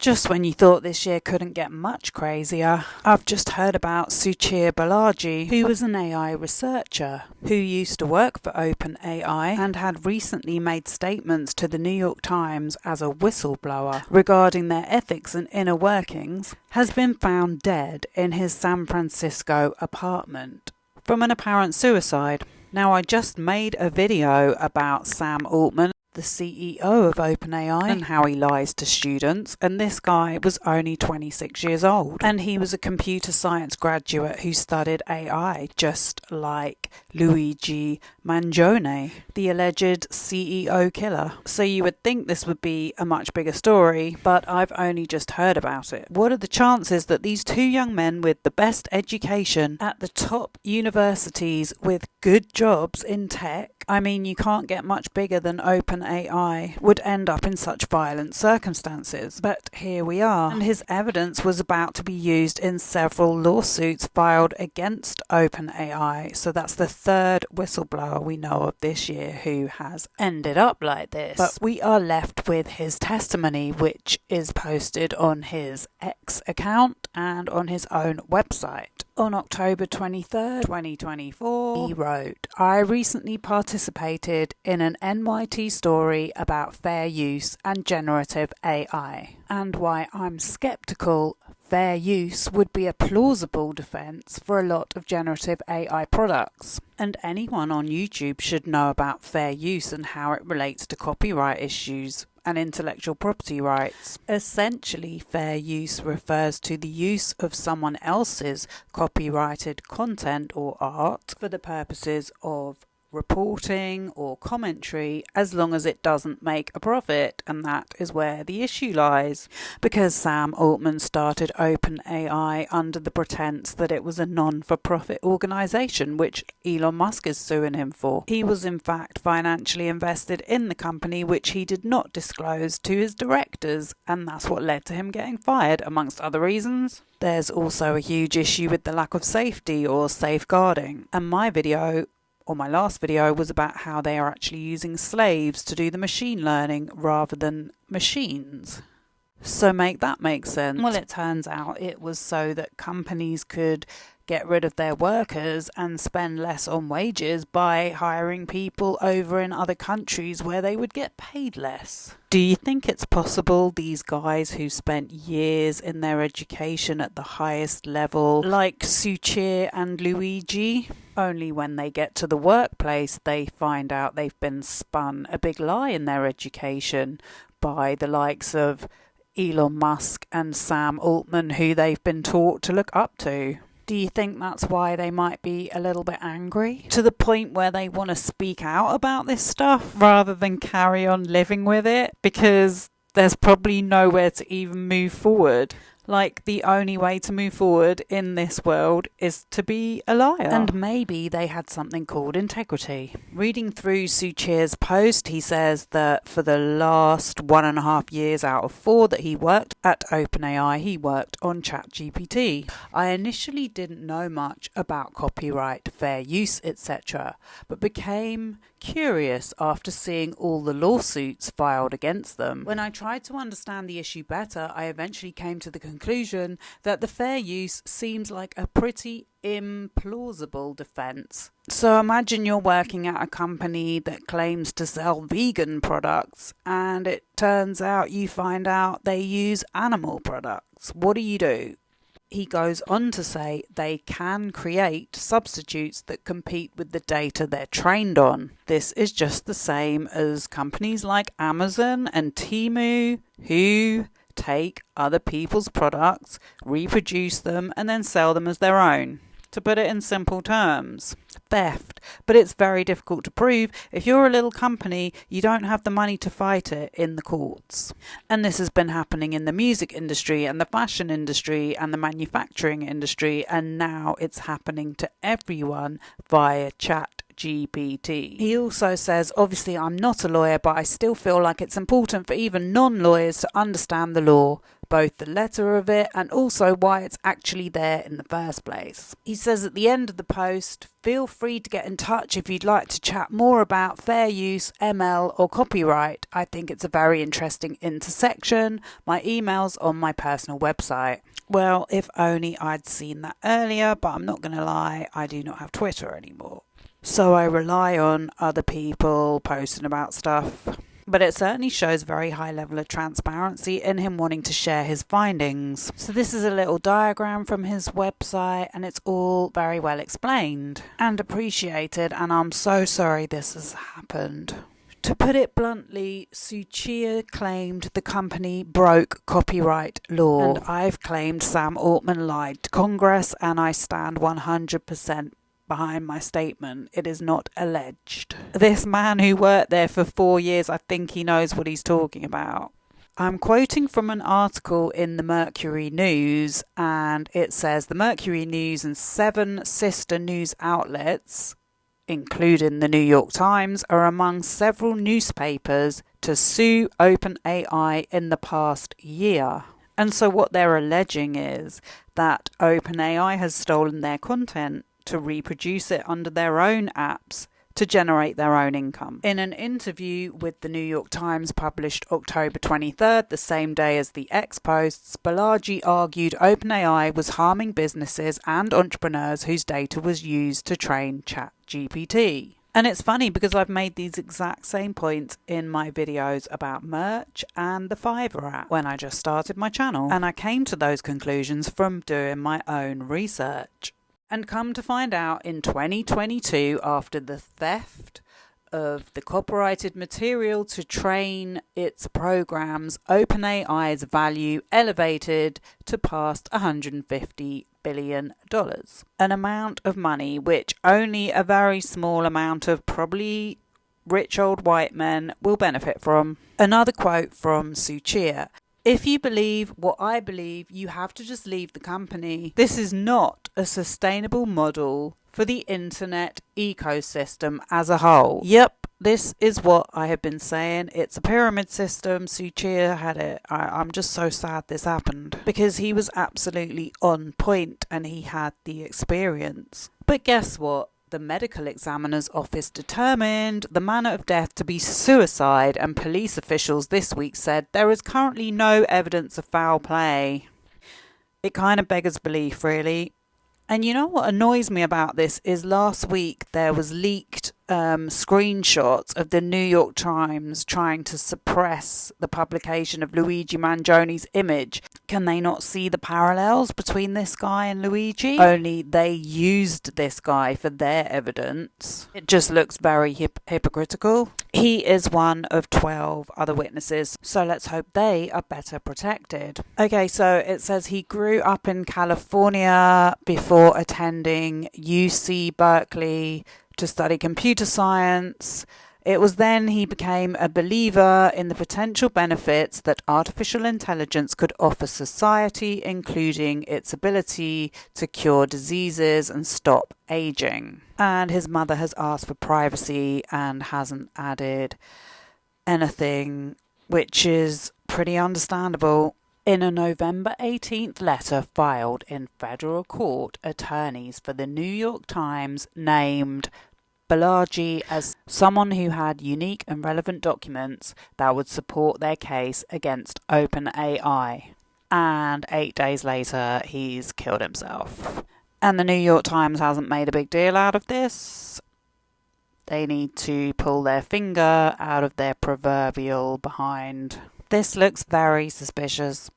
Just when you thought this year couldn't get much crazier, I've just heard about Suchir Balaji, who was an AI researcher who used to work for OpenAI and had recently made statements to the New York Times as a whistleblower regarding their ethics and inner workings, has been found dead in his San Francisco apartment from an apparent suicide. Now, I just made a video about Sam Altman, the CEO of OpenAI, and how he lies to students, and this guy was only 26 years old, and he was a computer science graduate who studied AI, just like Luigi Mangione, the alleged CEO killer. So you would think this would be a much bigger story, but I've only just heard about it. What are the chances that these two young men with the best education at the top universities with good jobs in tech, I mean, you can't get much bigger than OpenAI, would end up in such violent circumstances? But here we are, and his evidence was about to be used in several lawsuits filed against OpenAI. So that's the third whistleblower we know of this year who has ended up like this. But we are left with his testimony, which is posted on his X account and on his own website. On October 23rd, 2024, he wrote, "I recently participated in an NYT story about fair use and generative AI, and why I'm skeptical fair use would be a plausible defense for a lot of generative AI products. And anyone on YouTube should know about fair use and how it relates to copyright issues and intellectual property rights. Essentially, fair use refers to the use of someone else's copyrighted content or art for the purposes of reporting or commentary, as long as it doesn't make a profit, and that is where the issue lies. Because Sam Altman started OpenAI under the pretense that it was a non-for-profit organisation, which Elon Musk is suing him for. He was in fact financially invested in the company, which he did not disclose to his directors, and that's what led to him getting fired, amongst other reasons. There's also a huge issue with the lack of safety or safeguarding, and my last video was about how they are actually using slaves to do the machine learning rather than machines. So make that make sense. Well, it turns out it was so that companies could get rid of their workers and spend less on wages by hiring people over in other countries where they would get paid less. Do you think it's possible these guys who spent years in their education at the highest level, like Suchir and Luigi, only when they get to the workplace they find out they've been spun a big lie in their education by the likes of Elon Musk and Sam Altman, who they've been taught to look up to? Do you think that's why they might be a little bit angry? To the point where they want to speak out about this stuff rather than carry on living with it? Because there's probably nowhere to even move forward. Like, the only way to move forward in this world is to be a liar. And maybe they had something called integrity. Reading through Suchir's post, he says that for the last 1.5 years out of 4 that he worked at OpenAI, he worked on ChatGPT. I initially didn't know much about copyright, fair use, etc., but became curious after seeing all the lawsuits filed against them. When I tried to understand the issue better, I eventually came to the conclusion that the fair use seems like a pretty implausible defense. So imagine you're working at a company that claims to sell vegan products, and it turns out you find out they use animal products. What do? He goes on to say they can create substitutes that compete with the data they're trained on. This is just the same as companies like Amazon and Temu, who take other people's products, reproduce them, and then sell them as their own. To put it in simple terms, theft. But it's very difficult to prove. If you're a little company, you don't have the money to fight it in the courts. And this has been happening in the music industry and the fashion industry and the manufacturing industry, and now it's happening to everyone via ChatGPT. He also says, obviously I'm not a lawyer, but I still feel like it's important for even non-lawyers to understand the law, both the letter of it and also why it's actually there in the first place. He says at the end of the post, feel free to get in touch if you'd like to chat more about fair use, ML or copyright. I think it's a very interesting intersection. My email's on my personal website. Well, if only I'd seen that earlier, but I'm not going to lie, I do not have Twitter anymore. So I rely on other people posting about stuff. But it certainly shows a very high level of transparency in him wanting to share his findings. So this is a little diagram from his website, and it's all very well explained and appreciated, and I'm so sorry this has happened. To put it bluntly, Suchia claimed the company broke copyright law, and I've claimed Sam Altman lied to Congress, and I stand 100% behind my statement. It is not alleged. This man who worked there for 4 years, I think he knows what he's talking about. I'm quoting from an article in the Mercury News, and it says the Mercury News and 7 sister news outlets, including the New York Times, are among several newspapers to sue OpenAI in the past year. And so what they're alleging is that OpenAI has stolen their content to reproduce it under their own apps to generate their own income. In an interview with the New York Times published October 23rd, the same day as the X posts, Balaji argued OpenAI was harming businesses and entrepreneurs whose data was used to train ChatGPT. And it's funny because I've made these exact same points in my videos about merch and the Fiverr app when I just started my channel. And I came to those conclusions from doing my own research. And come to find out in 2022, after the theft of the copyrighted material to train its programs, OpenAI's value elevated to past $150 billion. An amount of money which only a very small amount of probably rich old white men will benefit from. Another quote from Suchia. If you believe what I believe, you have to just leave the company. This is not a sustainable model for the internet ecosystem as a whole. Yep, this is what I have been saying. It's a pyramid system. Suchia had it. I'm just so sad this happened because he was absolutely on point and he had the experience. But guess what? The medical examiner's office determined the manner of death to be suicide, and police officials this week said there is currently no evidence of foul play. It kind of beggars belief, really. And you know what annoys me about this is last week there was leaked screenshots of the New York Times trying to suppress the publication of Luigi Mangione's image. Can they not see the parallels between this guy and Luigi? Only they used this guy for their evidence. It just looks very hypocritical. He is one of 12 other witnesses, so let's hope they are better protected. Okay, so it says he grew up in California before attending UC Berkeley to study computer science. It was then he became a believer in the potential benefits that artificial intelligence could offer society, including its ability to cure diseases and stop aging. And his mother has asked for privacy and hasn't added anything, which is pretty understandable. In a November 18th letter filed in federal court, attorneys for the New York Times named Balaji as someone who had unique and relevant documents that would support their case against OpenAI. And 8 days later, he's killed himself. And the New York Times hasn't made a big deal out of this. They need to pull their finger out of their proverbial behind. This looks very suspicious.